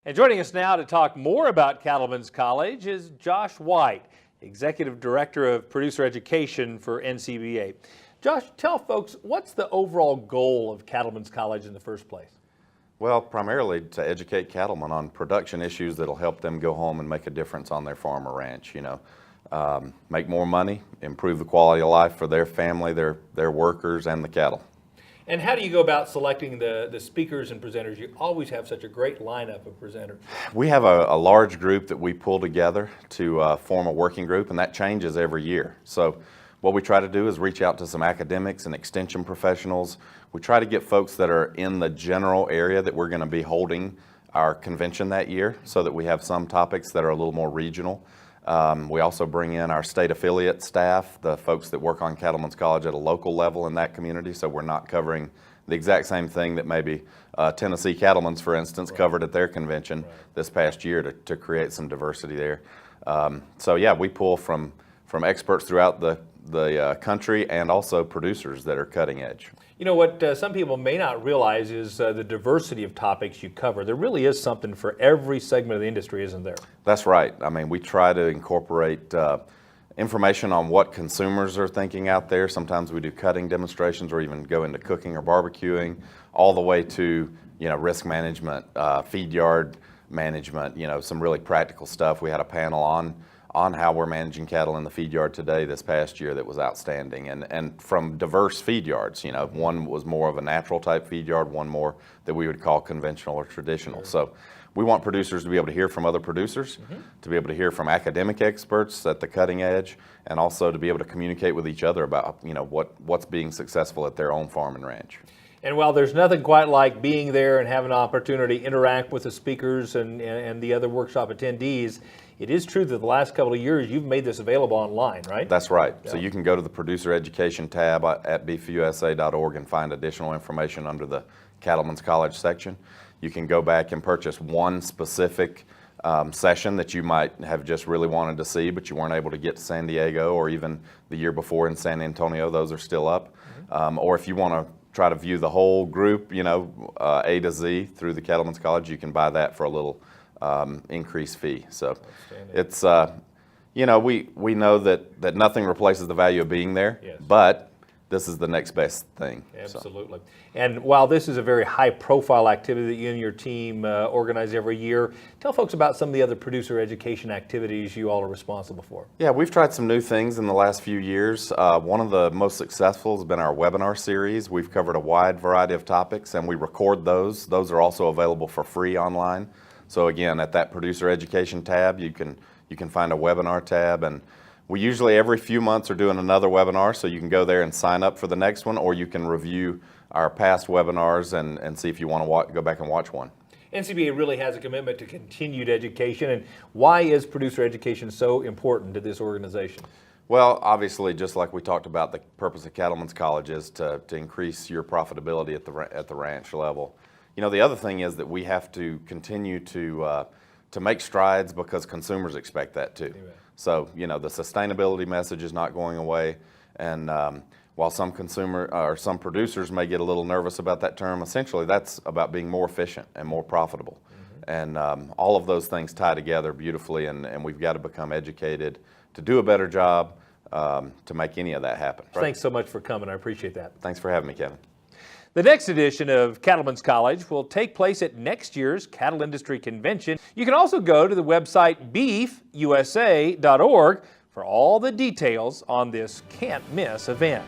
And joining us now to talk more about Cattlemen's College is Josh White, Executive Director of Producer Education for NCBA. Josh, tell folks, what's the overall goal of Cattlemen's College in the first place? Well, primarily to educate cattlemen on production issues that'll help them go home and make a difference on their farm or ranch, make more money, improve the quality of life for their family, their workers, and the cattle. And how do you go about selecting the speakers and presenters? You always have such a great lineup of presenters. We have a large group that we pull together to form a working group, and that changes every year. So what we try to do is reach out to some academics and extension professionals. We try to get folks that are in the general area that we're going to be holding our convention that year, so that we have some topics that are a little more regional. We also bring in our state affiliate staff, the folks that work on Cattlemen's College at a local level in that community, so we're not covering the exact same thing that maybe Tennessee Cattlemen's, for instance, covered at their convention this past year to create some diversity there. So yeah, we pull from experts throughout the country and also producers that are cutting edge. You know what some people may not realize is the diversity of topics you cover. There really is something for every segment of the industry, isn't there? That's right. I mean, we try to incorporate information on what consumers are thinking out there. Sometimes we do cutting demonstrations or even go into cooking or barbecuing, all the way to risk management, feed yard management, some really practical stuff. We had a panel on how we're managing cattle in the feed yard today this past year that was outstanding, and from diverse feed yards. One was more of a natural type feed yard, one more that we would call conventional or traditional. So we want producers to be able to hear from other producers, to be able to hear from academic experts at the cutting edge, and also to be able to communicate with each other about what's being successful at their own farm and ranch. And while there's nothing quite like being there and having an opportunity to interact with the speakers and the other workshop attendees, it is true that the last couple of years you've made this available online, right? That's right. Yeah. So you can go to the Producer Education tab at beefusa.org and find additional information under the Cattlemen's College section. You can go back and purchase one specific session that you might have just really wanted to see, but you weren't able to get to San Diego, or even the year before in San Antonio. Those are still up. Or if you want to try to view the whole group, A to Z through the Cattlemen's College, you can buy that for a little increased fee. So it's, we know that nothing replaces the value of being there, but this is the next best thing. Absolutely. So. And while this is a very high profile activity that you and your team organize every year, tell folks about some of the other producer education activities you all are responsible for. Yeah, we've tried some new things in the last few years. One of the most successful has been our webinar series. We've covered a wide variety of topics, and we record those. Those are also available for free online. So again, at that Producer Education tab, you can find a webinar tab, and we usually every few months are doing another webinar, so you can go there and sign up for the next one, or you can review our past webinars and see if you want to go back and watch one. NCBA really has a commitment to continued education, and why is producer education so important to this organization? Well, obviously, just like we talked about, the purpose of Cattlemen's College is to increase your profitability at the ranch level. The other thing is that we have to continue to make strides because consumers expect that too. So, the sustainability message is not going away, and while some producers may get a little nervous about that term, essentially that's about being more efficient and more profitable. And all of those things tie together beautifully, and we've got to become educated to do a better job to make any of that happen. Right? Thanks so much for coming. I appreciate that. Thanks for having me, Kevin. The next edition of Cattlemen's College will take place at next year's Cattle Industry Convention. You can also go to the website beefusa.org for all the details on this can't-miss event.